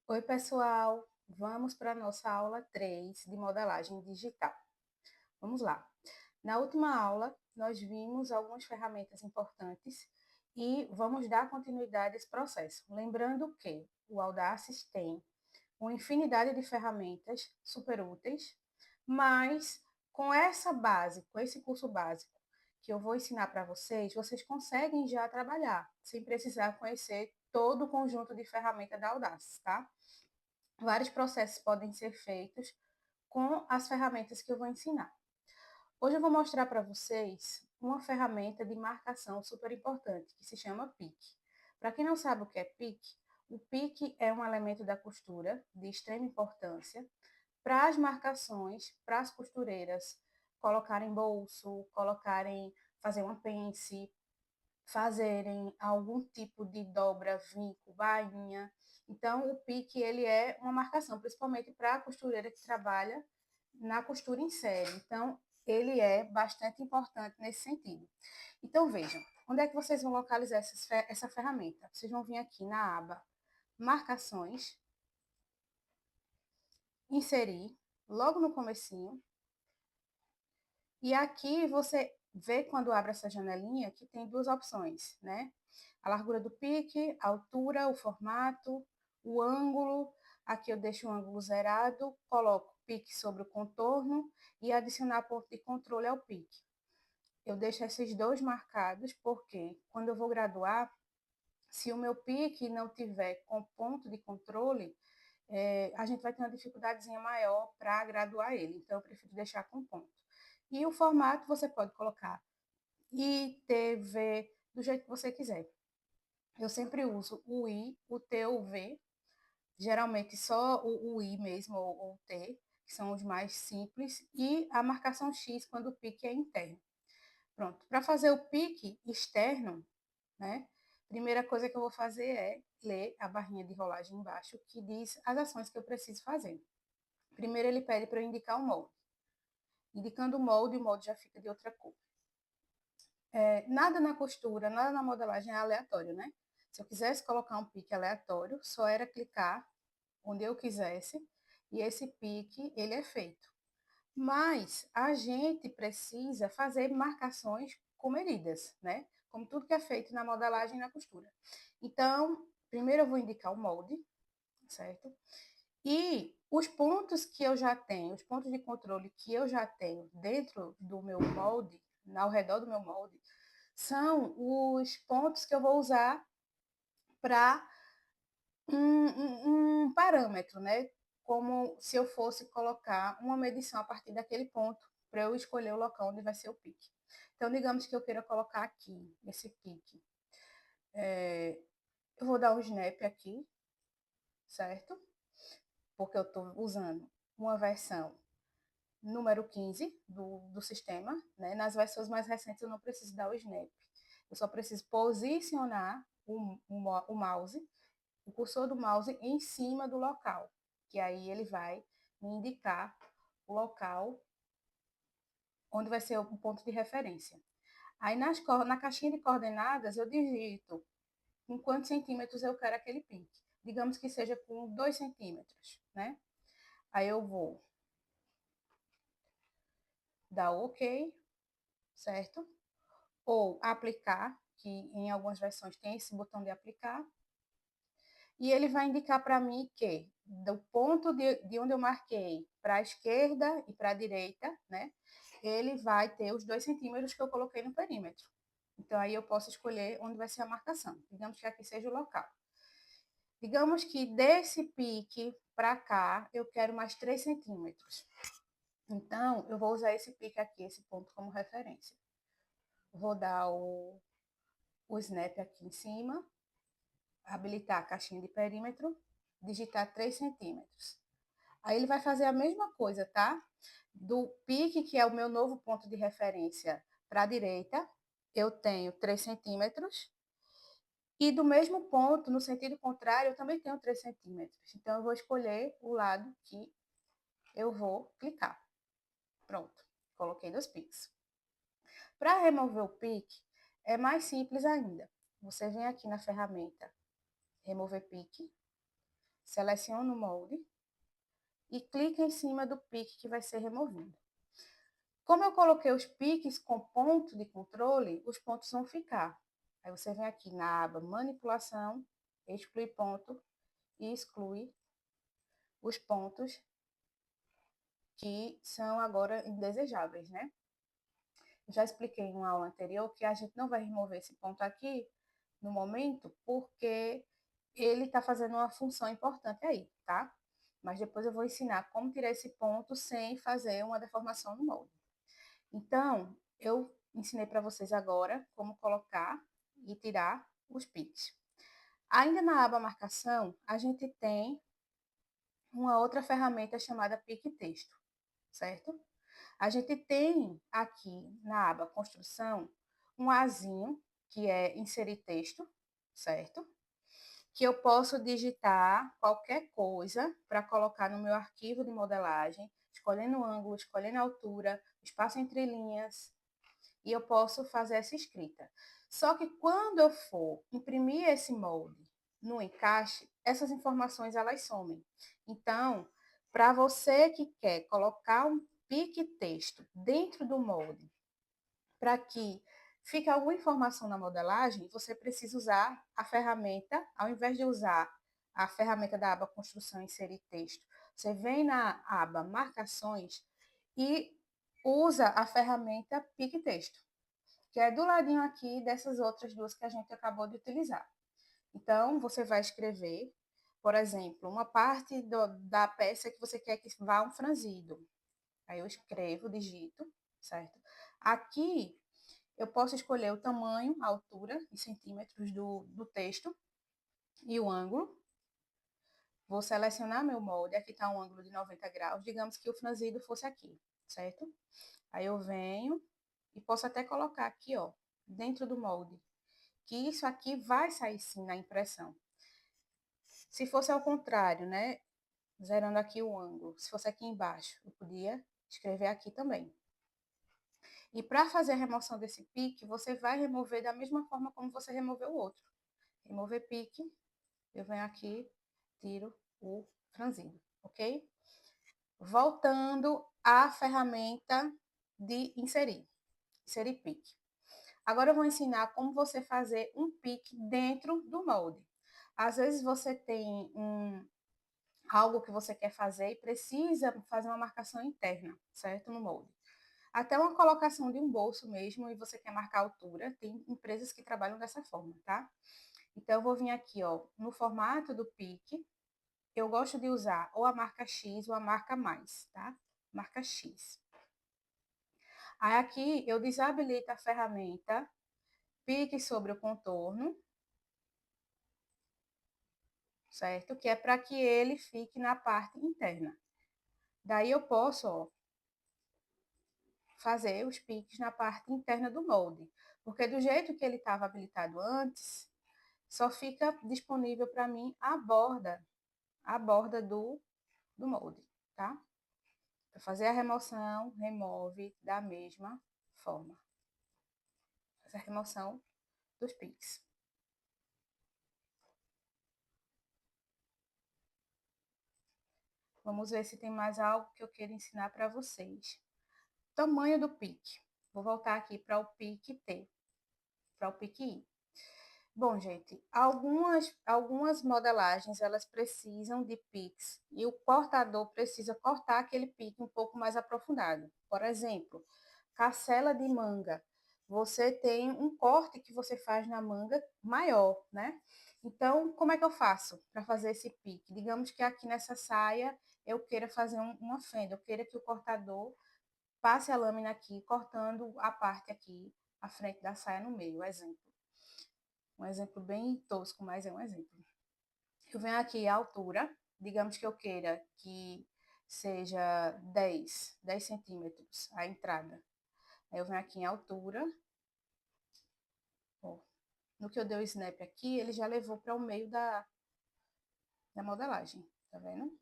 Oi, pessoal! Vamos para a nossa aula 3 de modelagem digital. Vamos lá. Na última aula, nós vimos algumas ferramentas importantes e vamos dar continuidade a esse processo. Lembrando que o Audaces tem uma infinidade de ferramentas super úteis, mas com essa base, com esse curso básico que eu vou ensinar para vocês, vocês conseguem já trabalhar, sem precisar conhecer todo o conjunto de ferramentas da Audaces, tá? Vários processos podem ser feitos com as ferramentas que eu vou ensinar. Hoje eu vou mostrar para vocês uma ferramenta de marcação super importante, que se chama PIC. Para quem não sabe o que é PIC, o PIC é um elemento da costura de extrema importância para as marcações, para as costureiras colocarem bolso, fazer uma pence, fazerem algum tipo de dobra, vinco, bainha. Então, o pique ele é uma marcação, principalmente para a costureira que trabalha na costura em série. Então, ele é bastante importante nesse sentido. Então, vejam, onde é que vocês vão localizar essa ferramenta? Vocês vão vir aqui na aba Marcações, Inserir, logo no comecinho, e aqui você vê quando abre essa janelinha que tem duas opções, né? A largura do pique, a altura, o formato, o ângulo. Aqui eu deixo o ângulo zerado, coloco o pique sobre o contorno e adicionar ponto de controle ao pique. Eu deixo esses dois marcados porque quando eu vou graduar, se o meu pique não tiver com ponto de controle, a gente vai ter uma dificuldadezinha maior para graduar ele. Então, eu prefiro deixar com ponto. E o formato você pode colocar ITV, do jeito que você quiser. Eu sempre uso o I, o T ou o V, geralmente só o I mesmo ou o T, que são os mais simples, e a marcação X quando o pique é interno. Pronto, para fazer o pique externo, né? Primeira coisa que eu vou fazer é ler a barrinha de rolagem embaixo, que diz as ações que eu preciso fazer. Primeiro ele pede para eu indicar o molde. Indicando o molde já fica de outra cor. Nada na costura, nada na modelagem é aleatório, né? Se eu quisesse colocar um pique aleatório, só era clicar onde eu quisesse e esse pique ele é feito. Mas a gente precisa fazer marcações com medidas, né? Como tudo que é feito na modelagem e na costura. Então, primeiro eu vou indicar o molde, certo? E os pontos que eu já tenho, os pontos de controle que eu já tenho dentro do meu molde, ao redor do meu molde, são os pontos que eu vou usar para um parâmetro, né? Como se eu fosse colocar uma medição a partir daquele ponto, para eu escolher o local onde vai ser o pique. Então, digamos que eu queira colocar aqui, esse pique. Eu vou dar um snap aqui, certo? Porque eu estou usando uma versão número 15 do sistema, né? Nas versões mais recentes eu não preciso dar o snap. Eu só preciso posicionar o mouse, o cursor do mouse em cima do local, que aí ele vai me indicar o local onde vai ser o ponto de referência. Aí na caixinha de coordenadas eu digito com quantos centímetros eu quero aquele pique. Digamos que seja com 2 centímetros, né? Aí eu vou dar OK, certo? Ou aplicar, que em algumas versões tem esse botão de aplicar, e ele vai indicar para mim que do ponto de onde eu marquei para a esquerda e para a direita, né, ele vai ter os 2 centímetros que eu coloquei no perímetro. Então, aí eu posso escolher onde vai ser a marcação. Digamos que aqui seja o local. Digamos que desse pique para cá, eu quero mais 3 centímetros. Então, eu vou usar esse pique aqui, esse ponto, como referência. Vou dar o snap aqui em cima, habilitar a caixinha de perímetro, digitar 3 centímetros. Aí ele vai fazer a mesma coisa, tá? Do pique, que é o meu novo ponto de referência, para a direita, eu tenho 3 centímetros. E do mesmo ponto, no sentido contrário, eu também tenho 3 centímetros. Então, eu vou escolher o lado que eu vou clicar. Pronto, coloquei 2 piques. Para remover o pique, é mais simples ainda. Você vem aqui na ferramenta Remover Pique, seleciono o molde e clico em cima do pique que vai ser removido. Como eu coloquei os piques com ponto de controle, os pontos vão ficar. Aí você vem aqui na aba manipulação, exclui ponto e exclui os pontos que são agora indesejáveis, né? Eu já expliquei em uma aula anterior que a gente não vai remover esse ponto aqui no momento, porque ele está fazendo uma função importante aí, tá? Mas depois eu vou ensinar como tirar esse ponto sem fazer uma deformação no molde. Então, eu ensinei para vocês agora como colocar e tirar os piques. Ainda na aba marcação, a gente tem uma outra ferramenta chamada pique texto, certo? A gente tem aqui na aba construção um azinho, que é inserir texto, certo? Que eu posso digitar qualquer coisa para colocar no meu arquivo de modelagem, escolhendo o ângulo, escolhendo a altura, espaço entre linhas, e eu posso fazer essa escrita. Só que quando eu for imprimir esse molde no encaixe, essas informações elas somem. Então, para você que quer colocar um pique texto dentro do molde, para que fique alguma informação na modelagem, você precisa usar a ferramenta, ao invés de usar a ferramenta da aba construção e inserir texto, você vem na aba marcações e usa a ferramenta pique texto, que é do ladinho aqui dessas outras duas que a gente acabou de utilizar. Então, você vai escrever, por exemplo, uma parte da peça que você quer que vá um franzido. Aí eu escrevo, digito, certo? Aqui, eu posso escolher o tamanho, a altura, em centímetros do texto e o ângulo. Vou selecionar meu molde, aqui está um ângulo de 90 graus, digamos que o franzido fosse aqui, certo? Aí eu venho e posso até colocar aqui, ó, dentro do molde, que isso aqui vai sair sim na impressão. Se fosse ao contrário, né, zerando aqui o ângulo, se fosse aqui embaixo, eu podia escrever aqui também. E para fazer a remoção desse pique, você vai remover da mesma forma como você removeu o outro. Remover pique, eu venho aqui, tiro o franzido, ok? Voltando à ferramenta de inserir pique. Agora eu vou ensinar como você fazer um pique dentro do molde. Às vezes você tem algo que você quer fazer e precisa fazer uma marcação interna, certo? No molde. Até uma colocação de um bolso mesmo e você quer marcar a altura, tem empresas que trabalham dessa forma, tá? Então, eu vou vir aqui, ó, no formato do pique, eu gosto de usar ou a marca X ou a marca mais, tá? Marca X. Aí aqui eu desabilito a ferramenta pique sobre o contorno, certo? Que é para que ele fique na parte interna. Daí eu posso, ó, fazer os piques na parte interna do molde, porque do jeito que ele estava habilitado antes, só fica disponível para mim a borda do molde, tá? Para fazer a remoção, remove da mesma forma. Faz a remoção dos piques. Vamos ver se tem mais algo que eu queira ensinar para vocês. Tamanho do pique. Vou voltar aqui para o pique T, para o pique I. Bom, gente, algumas modelagens, elas precisam de piques e o cortador precisa cortar aquele pique um pouco mais aprofundado. Por exemplo, carcela de manga. Você tem um corte que você faz na manga maior, né? Então, como é que eu faço para fazer esse pique? Digamos que aqui nessa saia eu queira fazer uma fenda, eu queira que o cortador passe a lâmina aqui, cortando a parte aqui, a frente da saia no meio, exemplo. Um exemplo bem tosco, mas é um exemplo. Eu venho aqui a altura, digamos que eu queira que seja 10 centímetros a entrada. Aí eu venho aqui em altura. Ó, no que eu dei o snap aqui, ele já levou para o meio da modelagem, tá vendo?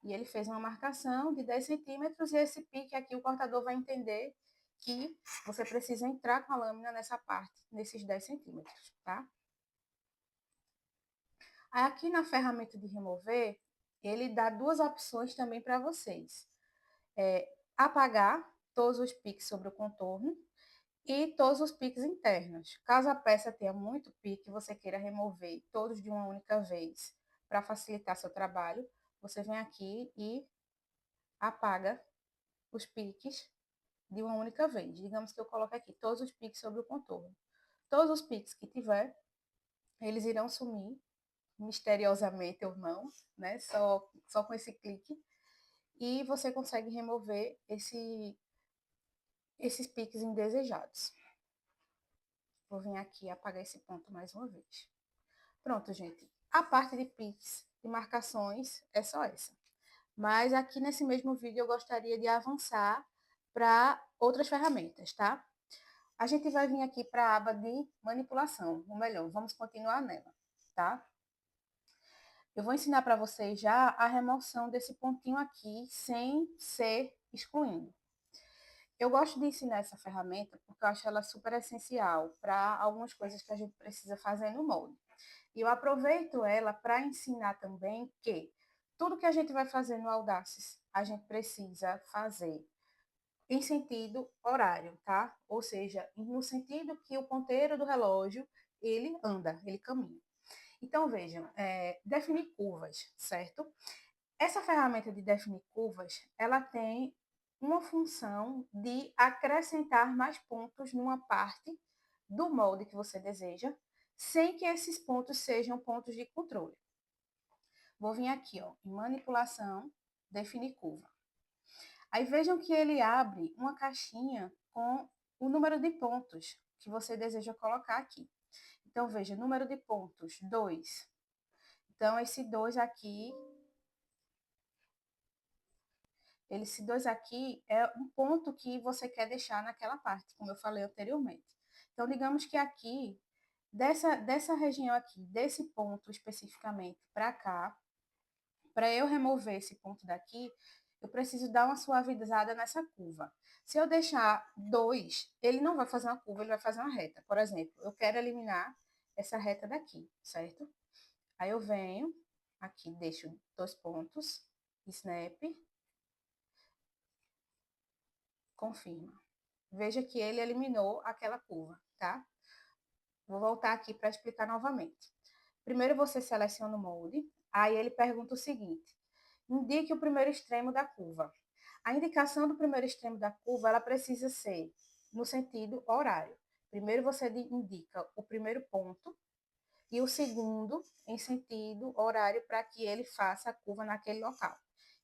E ele fez uma marcação de 10 centímetros e esse pique aqui o cortador vai entender que você precisa entrar com a lâmina nessa parte, nesses 10 centímetros, tá? Aqui na ferramenta de remover, ele dá duas opções também para vocês. Apagar todos os piques sobre o contorno e todos os piques internos. Caso a peça tenha muito pique e você queira remover todos de uma única vez para facilitar seu trabalho, você vem aqui e apaga os piques de uma única vez. Digamos que eu coloque aqui todos os piques sobre o contorno. Todos os piques que tiver, eles irão sumir, misteriosamente ou não, né? Só com esse clique. E você consegue remover esses piques indesejados. Vou vir aqui e apagar esse ponto mais uma vez. Pronto, gente. A parte de piques e marcações é só essa. Mas aqui nesse mesmo vídeo eu gostaria de avançar para outras ferramentas, tá? A gente vai vir aqui para a aba de manipulação, ou melhor, vamos continuar nela, tá? Eu vou ensinar para vocês já a remoção desse pontinho aqui, sem ser excluindo. Eu gosto de ensinar essa ferramenta porque eu acho ela super essencial para algumas coisas que a gente precisa fazer no molde. E eu aproveito ela para ensinar também que tudo que a gente vai fazer no Audaces, a gente precisa fazer em sentido horário, tá? Ou seja, no sentido que o ponteiro do relógio, ele anda, ele caminha. Então, vejam, definir curvas, certo? Essa ferramenta de definir curvas, ela tem uma função de acrescentar mais pontos numa parte do molde que você deseja, sem que esses pontos sejam pontos de controle. Vou vir aqui, ó, em manipulação, definir curva. Aí vejam que ele abre uma caixinha com o número de pontos que você deseja colocar aqui. Então, veja, número de pontos, 2. Então, esse 2 aqui, esse 2 aqui é um ponto que você quer deixar naquela parte, como eu falei anteriormente. Então, digamos que aqui, dessa região aqui, desse ponto especificamente para cá, para eu remover esse ponto daqui, eu preciso dar uma suavizada nessa curva. Se eu deixar 2, ele não vai fazer uma curva, ele vai fazer uma reta. Por exemplo, eu quero eliminar essa reta daqui, certo? Aí eu venho, aqui deixo 2 pontos, snap, confirma. Veja que ele eliminou aquela curva, tá? Vou voltar aqui para explicar novamente. Primeiro você seleciona o molde, aí ele pergunta o seguinte: indique o primeiro extremo da curva. A indicação do primeiro extremo da curva, ela precisa ser no sentido horário. Primeiro você indica o primeiro ponto e o segundo em sentido horário para que ele faça a curva naquele local.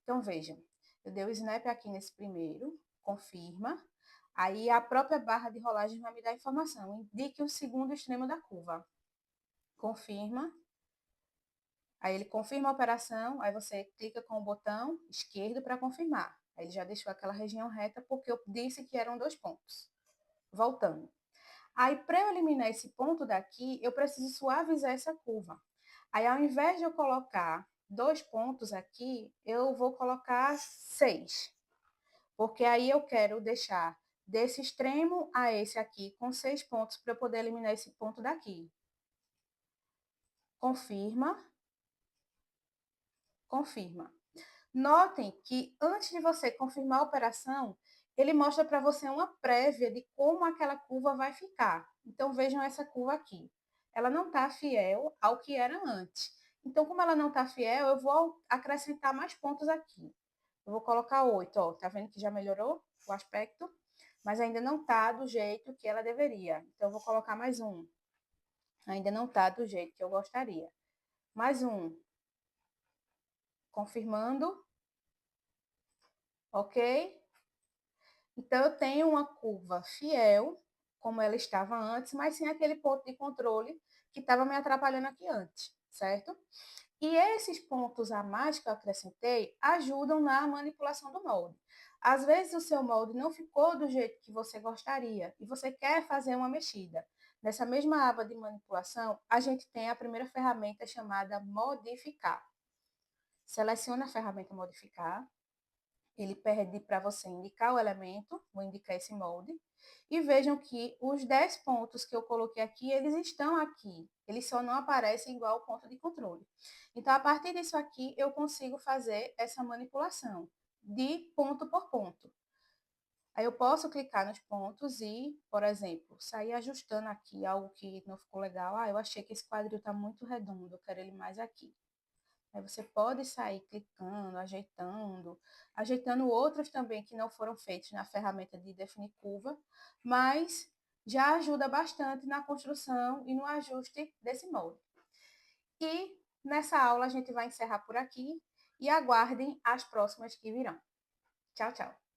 Então, vejam, eu dei o snap aqui nesse primeiro, confirma, aí a própria barra de rolagem vai me dar a informação, indique o segundo extremo da curva. Confirma, aí ele confirma a operação, aí você clica com o botão esquerdo para confirmar. Aí ele já deixou aquela região reta porque eu disse que eram 2 pontos. Voltando. Aí, para eu eliminar esse ponto daqui, eu preciso suavizar essa curva. Aí, ao invés de eu colocar 2 pontos aqui, eu vou colocar 6. Porque aí eu quero deixar desse extremo a esse aqui com 6 pontos para eu poder eliminar esse ponto daqui. Confirma. Confirma. Notem que antes de você confirmar a operação, ele mostra para você uma prévia de como aquela curva vai ficar. Então, vejam essa curva aqui. Ela não está fiel ao que era antes. Então, como ela não está fiel, eu vou acrescentar mais pontos aqui. Eu vou colocar 8, ó. Tá vendo que já melhorou o aspecto? Mas ainda não está do jeito que ela deveria. Então, eu vou colocar mais um. Ainda não está do jeito que eu gostaria. Mais um. Confirmando. Ok? Então, eu tenho uma curva fiel, como ela estava antes, mas sem aquele ponto de controle que estava me atrapalhando aqui antes, certo? E esses pontos a mais que eu acrescentei ajudam na manipulação do molde. Às vezes o seu molde não ficou do jeito que você gostaria e você quer fazer uma mexida. Nessa mesma aba de manipulação, a gente tem a primeira ferramenta chamada modificar. Seleciona a ferramenta modificar ele pede para você indicar o elemento, vou indicar esse molde, e vejam que os 10 pontos que eu coloquei aqui, eles estão aqui, eles só não aparecem igual o ponto de controle. Então, a partir disso aqui, eu consigo fazer essa manipulação de ponto por ponto. Aí eu posso clicar nos pontos e, por exemplo, sair ajustando aqui algo que não ficou legal. Ah, eu achei que esse quadril está muito redondo, eu quero ele mais aqui. Aí você pode sair clicando, ajeitando outros também que não foram feitos na ferramenta de definir curva, mas já ajuda bastante na construção e no ajuste desse molde. E nessa aula a gente vai encerrar por aqui e aguardem as próximas que virão. Tchau, tchau!